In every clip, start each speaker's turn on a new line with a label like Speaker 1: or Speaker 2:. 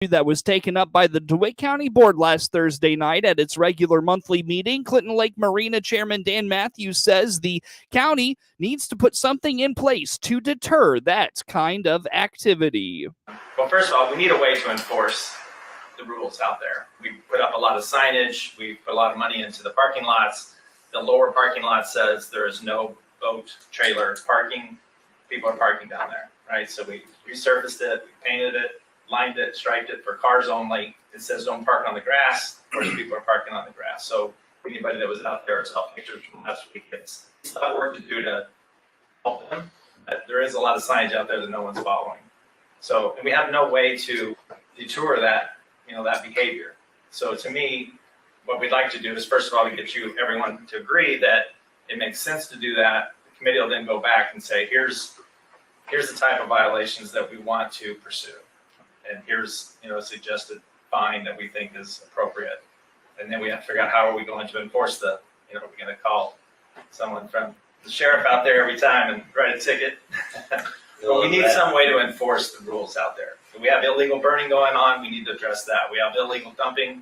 Speaker 1: that was taken up by the DeWitt County Board last Thursday night at its regular monthly meeting. Clinton Lake Marina Chairman Dan Matthews says the county needs to put something in place to deter that kind of activity.
Speaker 2: Well, first of all, we need a way to enforce the rules out there. We put up a lot of signage. We put a lot of money into the parking lots. The lower parking lot says there is no boat trailer parking. People are parking down there, right? So we resurfaced it, we painted it, lined it, striped it for cars only. It says don't park on the grass. Of course, people are parking on the grass. So anybody that was out there saw pictures from last week. It's a lot of work to do to help them. But there is a lot of signage out there that no one's following. So and we have no way to deter that, that behavior. So to me, what we'd like to do is first of all, we get everyone to agree that it makes sense to do that. The committee will then go back and say, here's the type of violations that we want to pursue. And here's, a suggested fine that we think is appropriate. And then we have to figure out how are we going to enforce we're going to call someone from the sheriff out there every time and write a ticket. But we need some way to enforce the rules out there. If we have illegal burning going on, we need to address that. We have illegal dumping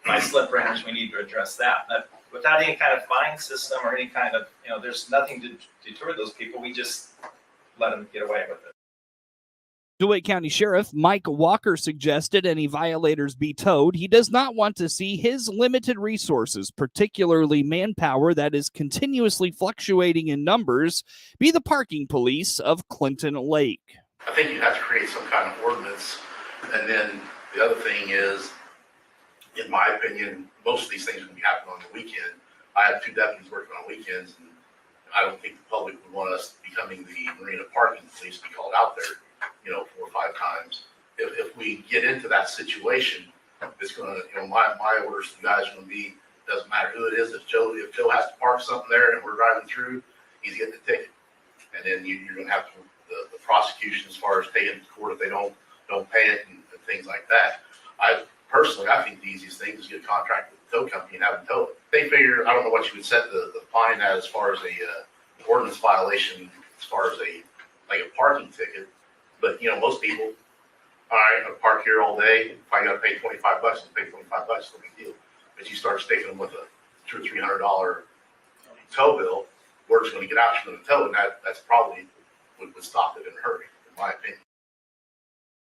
Speaker 2: by slip range, we need to address that. But without any kind of fine system or any kind of, there's nothing to deter those people. We just let them get away with it.
Speaker 1: DeWitt County Sheriff Mike Walker suggested any violators be towed. He does not want to see his limited resources, particularly manpower that is continuously fluctuating in numbers, be the parking police of Clinton Lake.
Speaker 3: I think you have to create some kind of ordinance. And then the other thing is, in my opinion, most of these things will be happening on the weekend. I have 2 deputies working on weekends, and I don't think the public would want us becoming the marina parking police to be called out there, 4 or 5 times. If we get into that situation, it's going to, my orders to the guys are going to be, doesn't matter who it is. If Joe has to park something there and we're driving through, he's getting a ticket. And then you're going to have the prosecution as far as taking it to court if they don't pay it and things like that. Personally, I think the easiest thing is to get a contract with the tow company and have them tow it. They figure, I don't know what you would set the fine at as far as a ordinance violation, as far as a parking ticket. But most people, all right, I'm gonna park here all day. If I gotta pay $25, I'll pay $25. No big deal. But you start sticking them with a $200 or $300 tow bill, word's going to get out, you're going to tow, and that's probably would stop it in a hurry, in my opinion.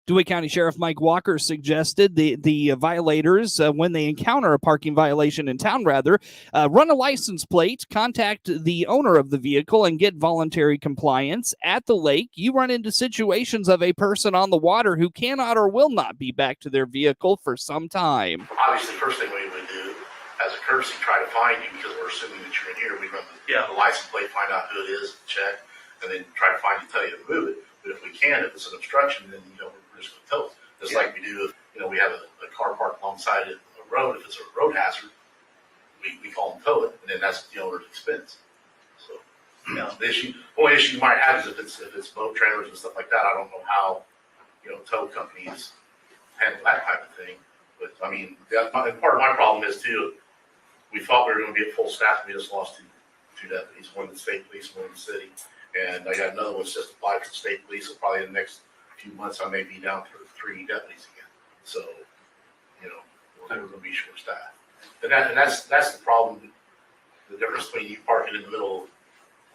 Speaker 1: DeWitt County Sheriff Mike Walker suggested the violators, when they encounter a parking violation in town, run a license plate, contact the owner of the vehicle, and get voluntary compliance. At the lake, you run into situations of a person on the water who cannot or will not be back to their vehicle for some time.
Speaker 3: Obviously, first thing we would do, as a courtesy, try to find you, because we're assuming that you're in here. We run the license plate, find out who it is, check, and then try to find you, tell you to move it. But if we can, if it's an obstruction, then we're just going to tow it. Just like we do if we have a car parked alongside a road. If it's a road hazard, we call them tow it, and then that's the owner's expense. So the only issue you might have is if it's boat trailers and stuff like that. I don't know how tow companies handle that type of thing. But I mean, part of my problem is too. We thought we were going to be at full staff. We just lost two deputies, one in the state police, one in the city. And I got another one just applied for the state police. So probably in the next few months, I may be down to 3 deputies again. So, we're going to be short staffed. And that's the problem. The difference between you parking in the middle of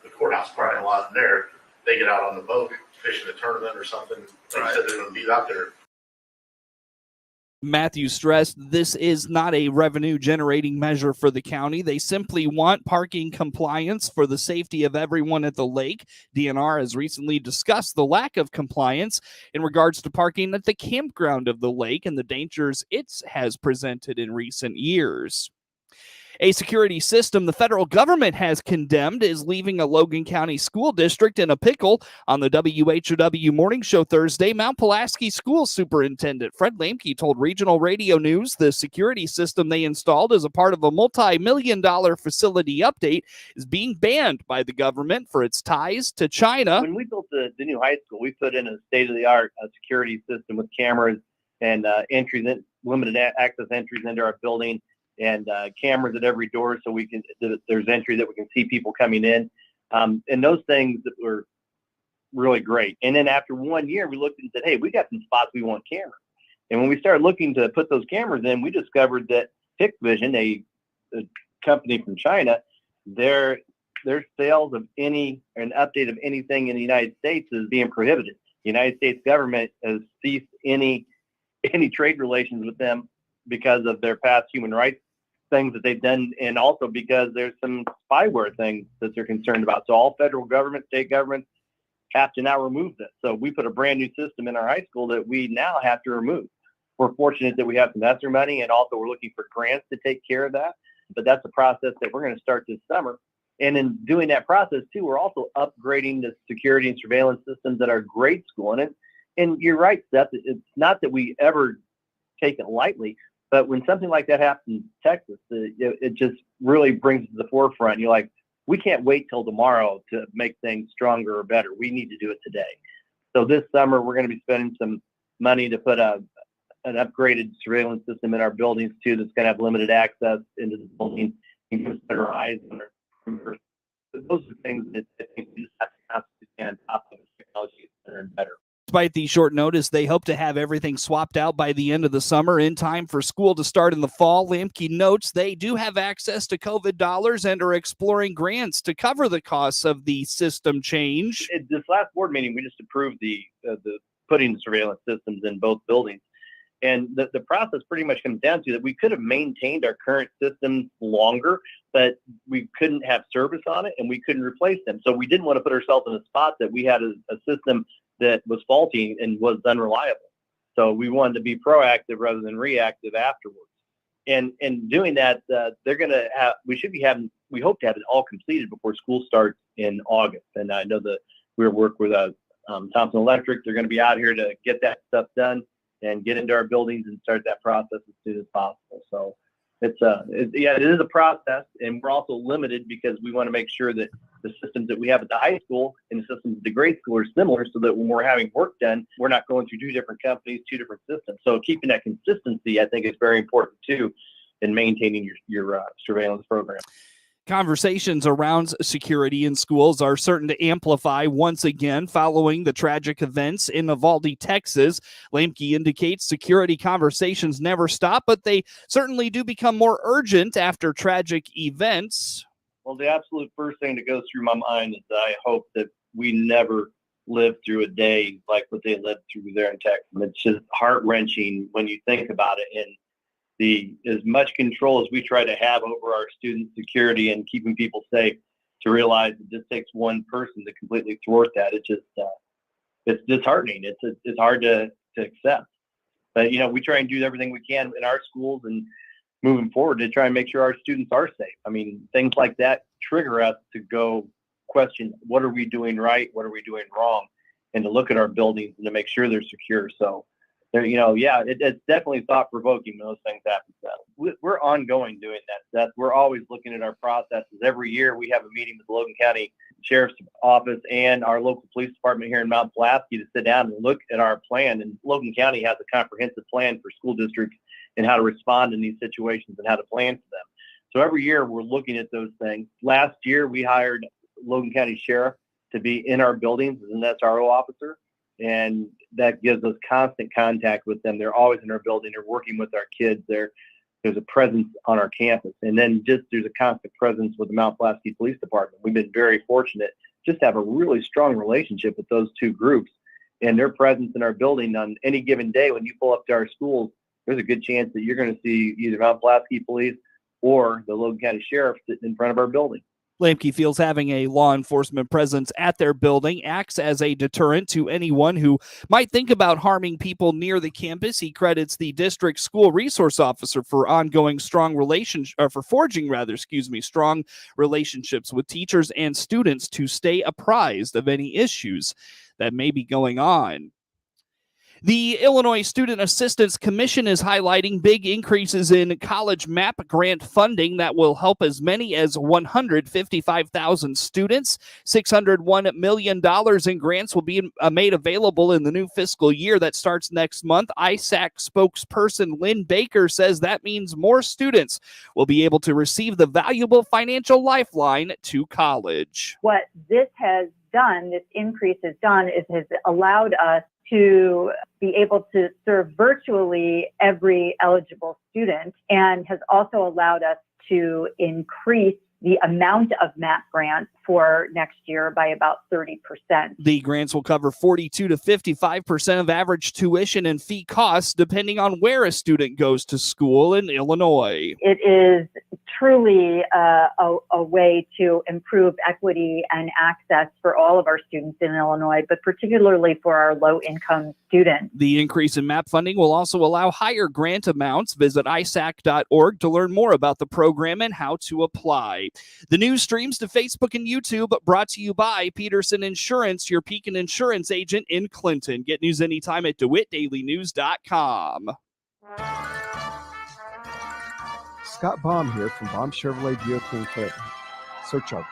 Speaker 3: the courthouse parking lot and there, they get out on the boat, fishing a tournament or something. They said they're going to be out there.
Speaker 1: Matthews stressed this is not a revenue-generating measure for the county. They simply want parking compliance for the safety of everyone at the lake. DNR has recently discussed the lack of compliance in regards to parking at the campground of the lake and the dangers it has presented in recent years. A security system the federal government has condemned is leaving a Logan County school district in a pickle. On the WHOW morning show Thursday, Mount Pulaski School Superintendent Fred Lamke told Regional Radio News the security system they installed as a part of a multi-million-dollar facility update is being banned by the government for its ties to China.
Speaker 4: When we built the new high school, we put in a state-of-the-art security system with cameras and limited access entries into our building, and cameras at every door, so there's entry that we can see people coming in, and those things that were really great. And then after 1 year, we looked and said, hey, we got some spots we want cameras. And when we started looking to put those cameras in, we discovered that Hikvision, a company from China, their sales of an update of anything in the United States is being prohibited. The United States government has ceased any trade relations with them because of their past human rights things that they've done, and also because there's some spyware things that they're concerned about. So all federal government, state governments have to now remove this. So we put a brand new system in our high school that we now have to remove. We're fortunate that we have some ESSER money, and also we're looking for grants to take care of that. But that's a process that we're going to start this summer. And in doing that process too, we're also upgrading the security and surveillance systems at our grade school. And you're right, Seth, it's not that we ever take it lightly, but when something like that happens in Texas, it just really brings it to the forefront. You're like, we can't wait till tomorrow to make things stronger or better. We need to do it today. So this summer, we're going to be spending some money to put an upgraded surveillance system in our buildings too that's going to have limited access into the building and give us better eyes on our perimeter. So those are things that I think we just have to constantly stay on top of technology better and better.
Speaker 1: Despite the short notice, they hope to have everything swapped out by the end of the summer in time for school to start in the fall. Lamke notes they do have access to COVID dollars and are exploring grants to cover the costs of the system change.
Speaker 4: At this last board meeting, we just approved the putting the surveillance systems in both buildings. And the process pretty much comes down to that we could have maintained our current systems longer, but we couldn't have service on it and we couldn't replace them. So we didn't want to put ourselves in a spot that we had a system that was faulty and was unreliable. So we wanted to be proactive rather than reactive afterwards. And doing that, we hope to have it all completed before school starts in August. And I know that we're working with Thompson Electric. They're going to be out here to get that stuff done and get into our buildings and start that process as soon as possible. So it is a process, and we're also limited because we want to make sure that the systems that we have at the high school and the systems at the grade school are similar, so that when we're having work done, we're not going through two different companies, two different systems. So keeping that consistency, I think, is very important too in maintaining your surveillance program.
Speaker 1: Conversations around security in schools are certain to amplify once again following the tragic events in Uvalde, Texas. Lamke indicates security conversations never stop, but they certainly do become more urgent after tragic events.
Speaker 4: Well, the absolute first thing that goes through my mind is I hope that we never live through a day like what they lived through there in Texas. It's just heart-wrenching when you think about it, and as much control as we try to have over our student security and keeping people safe, to realize it just takes one person to completely thwart that. It's disheartening. It's hard to accept. But, we try and do everything we can in our schools and moving forward to try and make sure our students are safe. I mean, things like that trigger us to go question, what are we doing right? What are we doing wrong? And to look at our buildings and to make sure they're secure. So, it's definitely thought-provoking when those things happen. So we're ongoing doing that. We're always looking at our processes. Every year we have a meeting with the Logan County Sheriff's Office and our local police department here in Mount Pulaski to sit down and look at our plan. And Logan County has a comprehensive plan for school districts and how to respond in these situations and how to plan for them. So every year we're looking at those things. Last year we hired Logan County Sheriff to be in our buildings as an SRO officer. And that gives us constant contact with them. They're always in our building. They're working with our kids. There's a presence on our campus. And then there's a constant presence with the Mount Pulaski Police Department. We've been very fortunate just to have a really strong relationship with those two groups. And their presence in our building on any given day, when you pull up to our schools, there's a good chance that you're going to see either Mount Pulaski Police or the Logan County Sheriff sitting in front of our building.
Speaker 1: Lamke feels having a law enforcement presence at their building acts as a deterrent to anyone who might think about harming people near the campus. He credits the district school resource officer for forging strong relationships with teachers and students to stay apprised of any issues that may be going on. The Illinois Student Assistance Commission is highlighting big increases in college MAP grant funding that will help as many as 155,000 students. $601 million in grants will be made available in the new fiscal year that starts next month. ISAC spokesperson Lynn Baker says that means more students will be able to receive the valuable financial lifeline to college.
Speaker 5: What this increase has done is has allowed us to be able to serve virtually every eligible student, and has also allowed us to increase the amount of MAP grants for next year by about 30%.
Speaker 1: The grants will cover 42 to 55% of average tuition and fee costs, depending on where a student goes to school in Illinois.
Speaker 5: It is truly a way to improve equity and access for all of our students in Illinois, but particularly for our low-income students.
Speaker 1: The increase in MAP funding will also allow higher grant amounts. Visit isac.org to learn more about the program and how to apply. The news streams to Facebook and YouTube, brought to you by Peterson Insurance, your Pekin Insurance agent in Clinton. Get news anytime at DeWittDailyNews.com.
Speaker 6: Scott Baum here from Baum Chevrolet Buick in Clinton. Search our